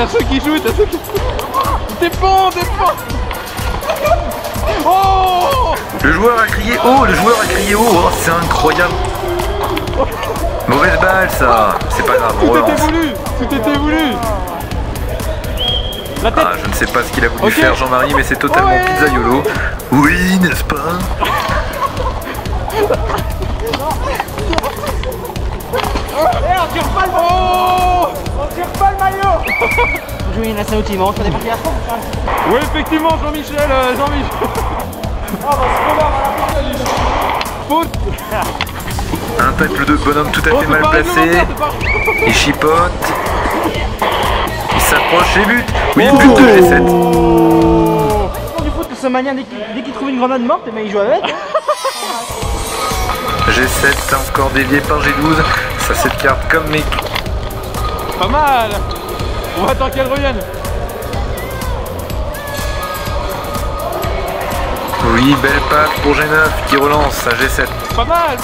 t'as ceux qui jouent, t'as ceux qui... Dépend. Oh! Le joueur a crié haut, oh, c'est incroyable. Mauvaise balle ça, c'est pas grave. Tout était voulu. La tête. Ah, je ne sais pas ce qu'il a voulu faire Jean-Marie, mais c'est totalement pizzaiolo. Oui, n'est-ce pas? On tire pas le maillot. Jouer une nation ultime, on est parti à fond. Oui, effectivement, Jean-Michel. Faute. Un tacle de bonhomme tout à fait mal placé. Il chipote. Il s'approche et but. Oui, but de G7. Du foot, ce mania, dès qu'il trouve une grenade morte, mais il joue avec. G7 encore dévié par G12. Ça cette carte comme mec. Pas mal. On va attendre qu'elle revienne. Oui, belle passe pour G9 qui relance à G7. Pas mal.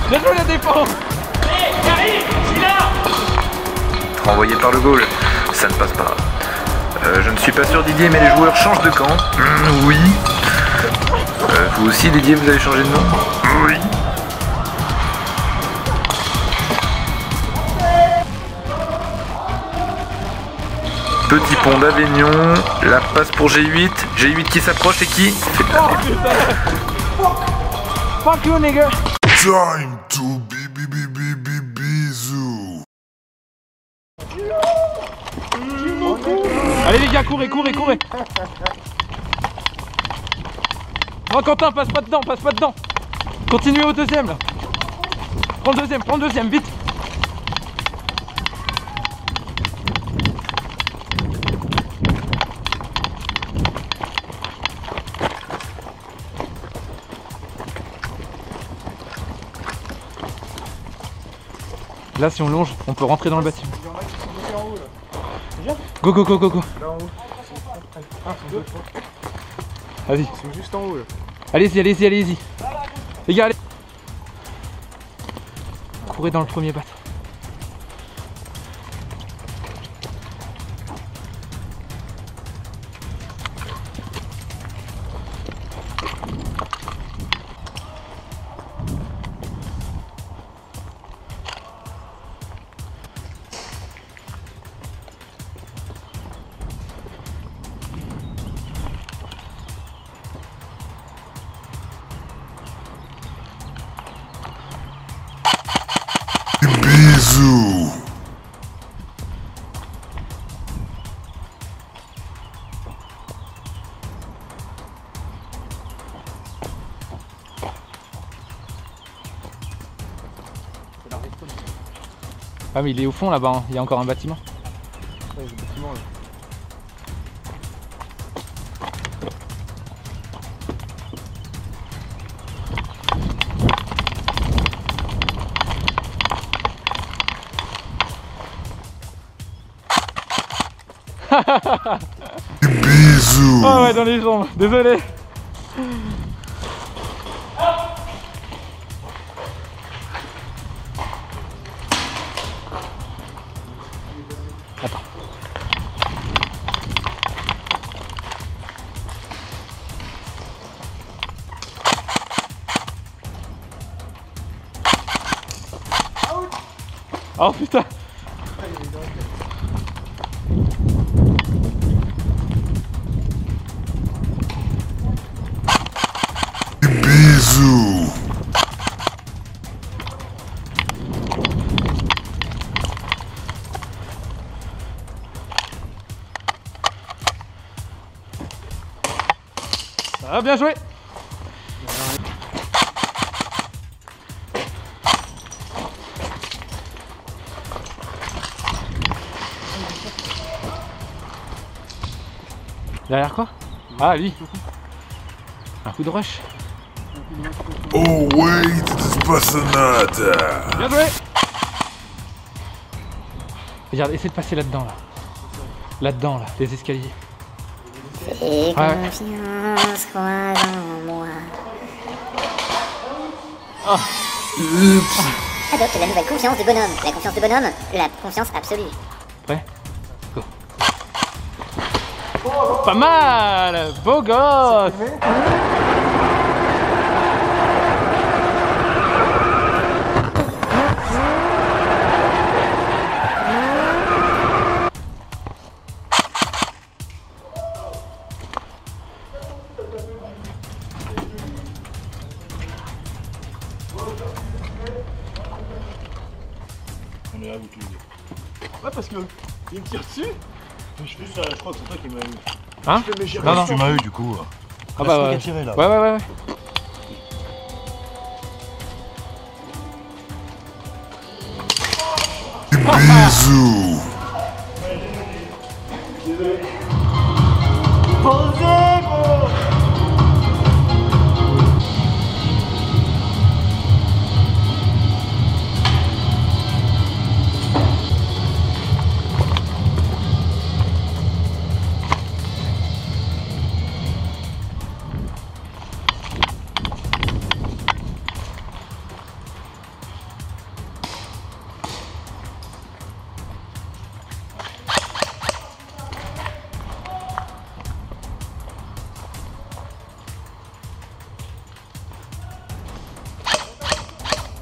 Bien joué la défense. Envoyé par le goal, ça ne passe pas. Je ne suis pas sûr Didier, mais les joueurs changent de camp. Oui. Vous aussi Didier, vous avez changé de nom? Oui. Petit pont d'Avignon, la passe pour G8 qui s'approche et qui fait de la merde. Fuck you, nigga. Time to bisou. Allez les gars, courez. Non Quentin, passe pas dedans. Continuez au deuxième là. Prends le deuxième, vite. Là si on longe, on peut rentrer dans le bâtiment. Go. Vas-y. Ils sont juste en haut là. Allez-y. Les gars, allez. Courez dans le premier bateau. Bisou. Ah mais il est au fond là-bas, hein. Il y a encore un bâtiment. Ouais, le bâtiment là. Bisou. Ah ouais, dans les jambes, désolé. Attends. Oh putain. Bisou. Ah bien joué. Derrière quoi? Ah lui. Un coup de rush. Oh wait, it is Passanata. Bien joué. Regarde, essaie de passer là-dedans là. Là-dedans là, les escaliers. Fais confiance, crois en moi. Ah. Adopte la nouvelle confiance de bonhomme. La confiance de bonhomme, la confiance absolue. Prêt? Go. Pas mal! Beau gosse! On est là, vous tous les deux. Ouais, parce que il me tire dessus. Je fais ça, je crois que c'est toi qui m'as eu. Hein? Non, non. Tu m'as eu du coup. Ah bah ouais. Tiré, là. Ouais. Bisous. Posez, gros.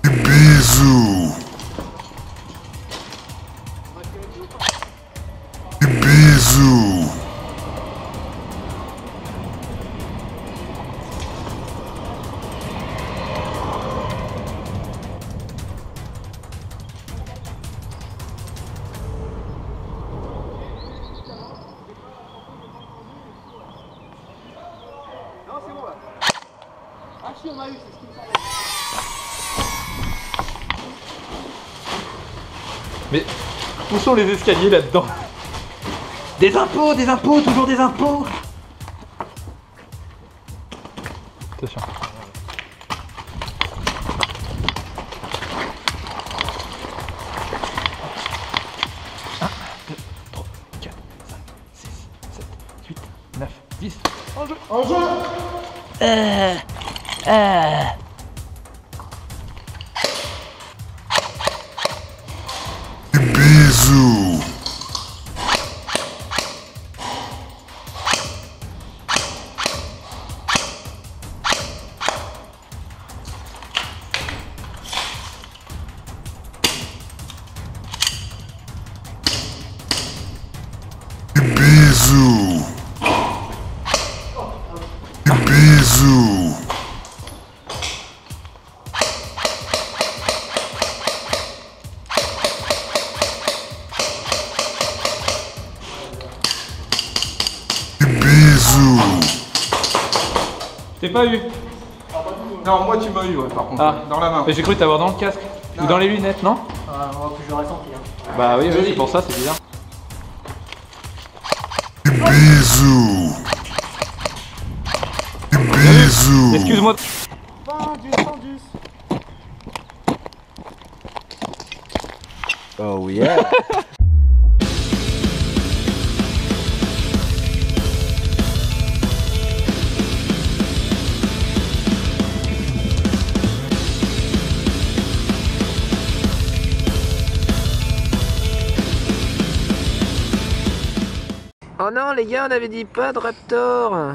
Bisous. Bisous. Ah si, on m'a eu, c'est ce qui me semblait. Mais où sont les escaliers là-dedans? Des impôts, toujours des impôts! Attention. 1, 2, 3, 4, 5, 6, 7, 8, 9, 10. En jeu! En jeu. Bisous. Bisous. Bisous. Bisous. Je t'ai pas eu. Non, moi tu m'as eu, ouais, par contre. Ah. Dans la main. Mais j'ai cru t'avoir dans le casque. Ou dans les lunettes, non? Moi, que je l'aurais senti. Hein. Bah oui, c'est pour ça, c'est bizarre. Bisous. Bisous. Excuse-moi. Fendus. Oh yeah. Oh non les gars, on avait dit pas de Raptor.